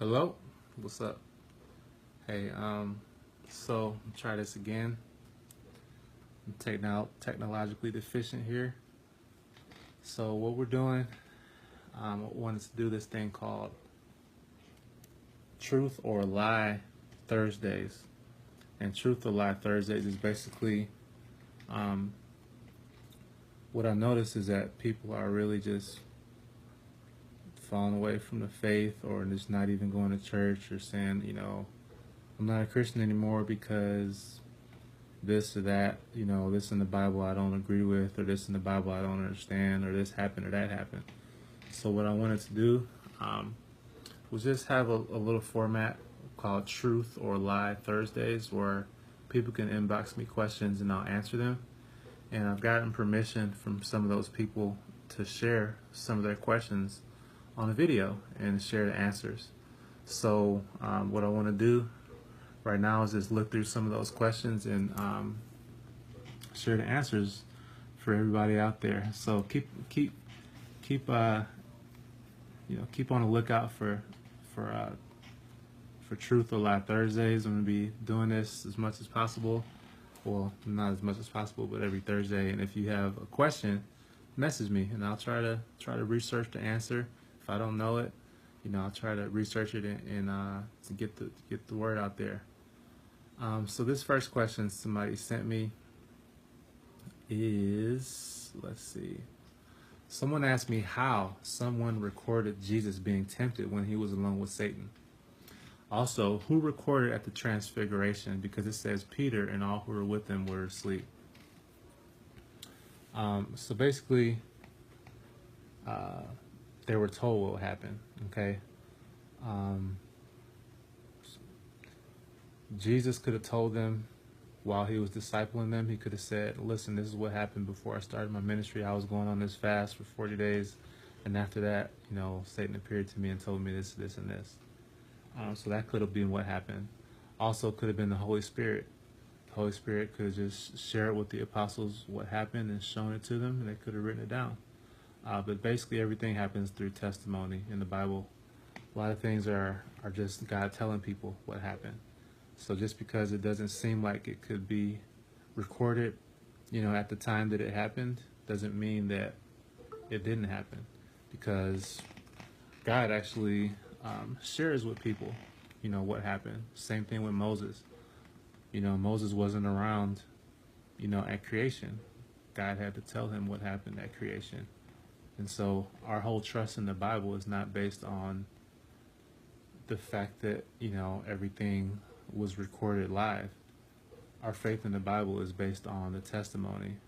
Hello, what's up? Hey, so try this again. I'm technologically deficient here. So what we're doing, I wanted to do this thing called Truth or Lie Thursdays. And Truth or Lie Thursdays is basically, um, what I noticed is that people are really just falling away from the faith, or just not even going to church, or saying, I'm not a Christian anymore because this or that, this in the Bible I don't agree with, or this in the Bible I don't understand, or this happened or that happened. So what I wanted to do was just have a little format called Truth or Lie Thursdays, where people can inbox me questions and I'll answer them. And I've gotten permission from some of those people to share some of their questions on a video and share the answers. So what I want to do right now is just look through some of those questions and share the answers for everybody out there. So keep on the lookout for Truth or Lie Thursdays. I'm gonna be doing this as much as possible. Well, not as much as possible, but every Thursday. And if you have a question, message me, and I'll try to research the answer. If I don't know it, I'll try to research it and to get the word out there. So this first question somebody sent me is, let's see. Someone asked me how someone recorded Jesus being tempted when he was alone with Satan. Also, who recorded at the Transfiguration? Because it says Peter and all who were with him were asleep. So basically, they were told what would happen. Okay. Jesus could have told them while he was discipling them. He could have said, listen, this is what happened before I started my ministry. I was going on this fast for 40 days. And after that, Satan appeared to me and told me this, this, and this. So that could have been what happened. Also could have been the Holy Spirit. The Holy Spirit could have just shared with the apostles what happened and shown it to them, and they could have written it down. But basically everything happens through testimony in the Bible. A lot of things are just God telling people what happened. So just because it doesn't seem like it could be recorded, at the time that it happened, doesn't mean that it didn't happen. Because God actually shares with people, what happened. Same thing with Moses. Moses wasn't around, at creation. God had to tell him what happened at creation. And so our whole trust in the Bible is not based on the fact that, everything was recorded live. Our faith in the Bible is based on the testimony,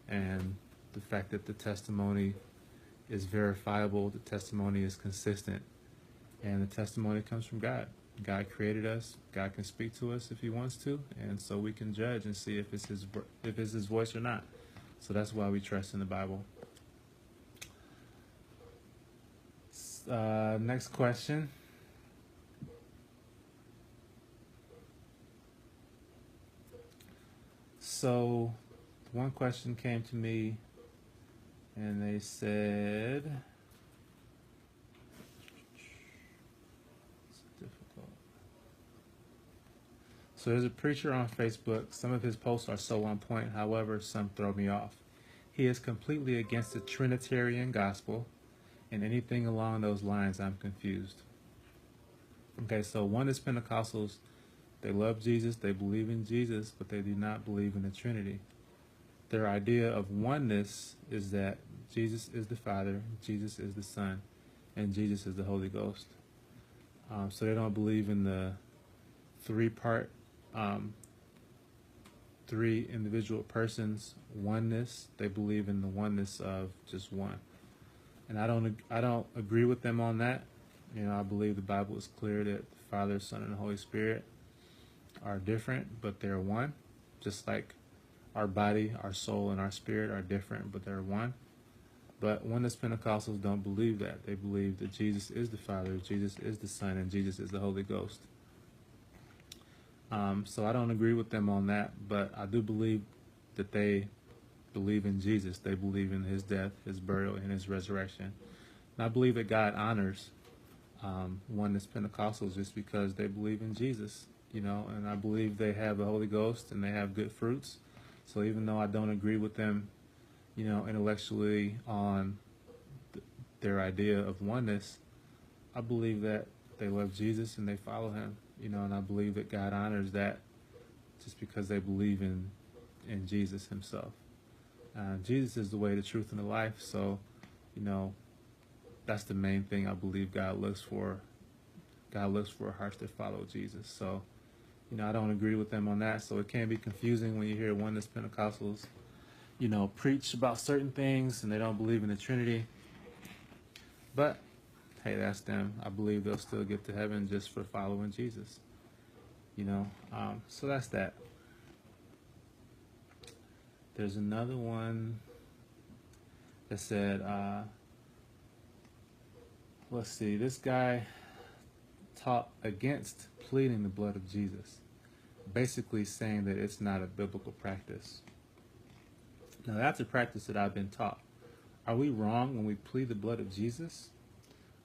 and the fact that the testimony is verifiable, the testimony is consistent, and the testimony comes from God. God created us. God can speak to us if he wants to, and so we can judge and see if it's his voice or not. So that's why we trust in the Bible. Next question. So one question came to me and they said, it's difficult. So there's a preacher on Facebook. Some of his posts are so on point, however, some throw me off. He is completely against the Trinitarian gospel, and anything along those lines, I'm confused. Okay, so Oneness Pentecostals, they love Jesus, they believe in Jesus, but they do not believe in the Trinity. Their idea of oneness is that Jesus is the Father, Jesus is the Son, and Jesus is the Holy Ghost. So they don't believe in the three-part, three individual persons oneness. They believe in the oneness of just one. And I don't agree with them on that. I believe the Bible is clear that the Father, Son, and the Holy Spirit are different, but they're one. Just like our body, our soul, and our spirit are different, but they're one. But Oneness Pentecostals don't believe that. They believe that Jesus is the Father, Jesus is the Son, and Jesus is the Holy Ghost. So I don't agree with them on that, but I do believe that they believe in Jesus. They believe in his death, his burial, and his resurrection. And I believe that God honors Oneness Pentecostals just because they believe in Jesus, and I believe they have the Holy Ghost and they have good fruits. So even though I don't agree with them, intellectually on their idea of oneness, I believe that they love Jesus and they follow him, and I believe that God honors that just because they believe in Jesus himself. Jesus is the way, the truth, and the life. So, that's the main thing I believe God looks for. God looks for hearts that follow Jesus. So, I don't agree with them on that. So it can be confusing when you hear Oneness Pentecostals, preach about certain things and they don't believe in the Trinity. But, hey, that's them. I believe they'll still get to heaven just for following Jesus. So that's that. There's another one that said, let's see, this guy taught against pleading the blood of Jesus, basically saying that it's not a biblical practice. Now, that's a practice that I've been taught. Are we wrong when we plead the blood of Jesus?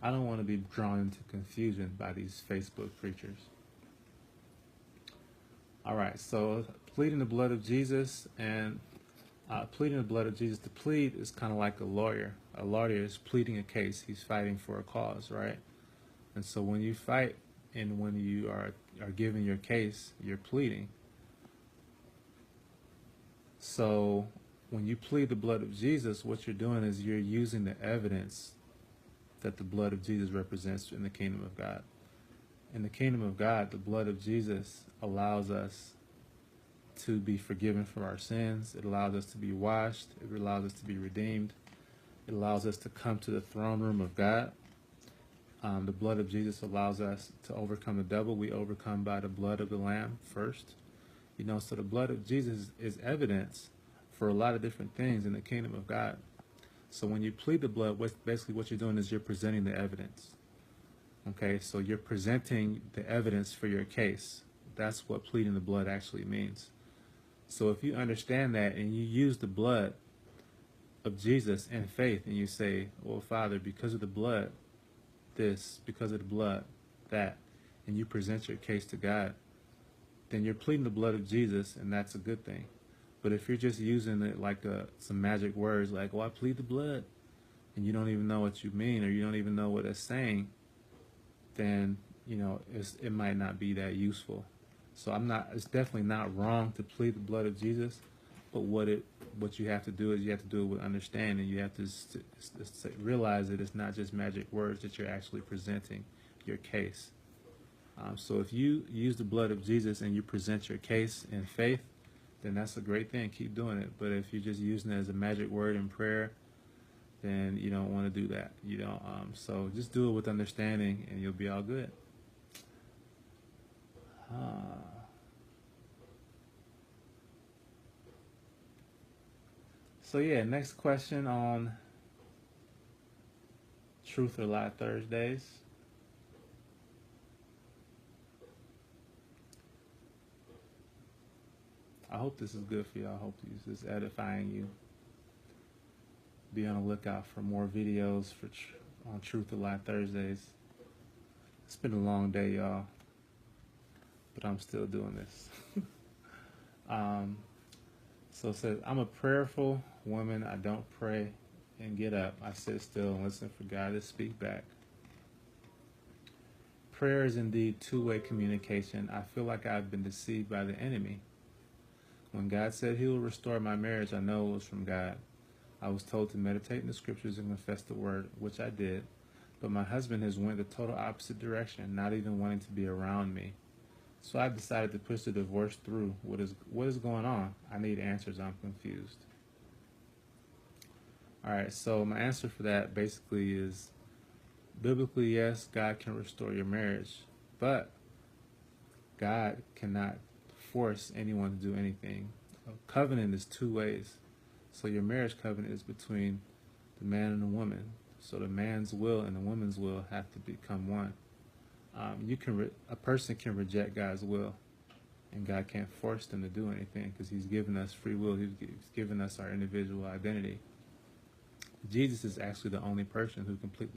I don't want to be drawn into confusion by these Facebook preachers. All right, so pleading the blood of Jesus and pleading the blood of Jesus. To plead is kind of like a lawyer. A lawyer is pleading a case. He's fighting for a cause, right? And so when you fight and when you are giving your case, you're pleading. So when you plead the blood of Jesus, what you're doing is you're using the evidence that the blood of Jesus represents in the kingdom of God. In the kingdom of God, the blood of Jesus allows us to be forgiven from our sins. It allows us to be washed. It allows us to be redeemed. It allows us to come to the throne room of God. The blood of Jesus allows us to overcome the devil. We overcome by the blood of the Lamb first. So the blood of Jesus is evidence for a lot of different things in the kingdom of God. So when you plead the blood, basically what you're doing is you're presenting the evidence. Okay, so you're presenting the evidence for your case. That's what pleading the blood actually means. So if you understand that and you use the blood of Jesus in faith and you say, well, Father, because of the blood, this, because of the blood, that, and you present your case to God, then you're pleading the blood of Jesus, and that's a good thing. But if you're just using it like some magic words like, oh, I plead the blood, and you don't even know what you mean or you don't even know what it's saying, then, it might not be that useful. So it's definitely not wrong to plead the blood of Jesus, but what you have to do is you have to do it with understanding. You have to realize that it's not just magic words, that you're actually presenting your case. So if you use the blood of Jesus and you present your case in faith, then that's a great thing. Keep doing it. But if you're just using it as a magic word in prayer, then you don't want to do that. So just do it with understanding and you'll be all good. So yeah, next question on Truth or Lie Thursdays. I hope this is good for you. I hope this is edifying you. Be on the lookout for more videos on Truth or Lie Thursdays. It's been a long day, y'all, but I'm still doing this. So it says, I'm a prayerful woman. I don't pray and get up. I sit still and listen for God to speak back. Prayer is indeed two-way communication. I feel like I've been deceived by the enemy. When God said he will restore my marriage, I know it was from God. I was told to meditate in the scriptures and confess the word, which I did. But my husband has went the total opposite direction, not even wanting to be around me. So I decided to push the divorce through. What is going on? I need answers. I'm confused. All right, so my answer for that basically is, biblically, yes, God can restore your marriage, but God cannot force anyone to do anything. A covenant is two ways. So your marriage covenant is between the man and the woman. So the man's will and the woman's will have to become one. A person can reject God's will, and God can't force them to do anything because he's given us free will. He's given us our individual identity. Jesus is actually the only person who completely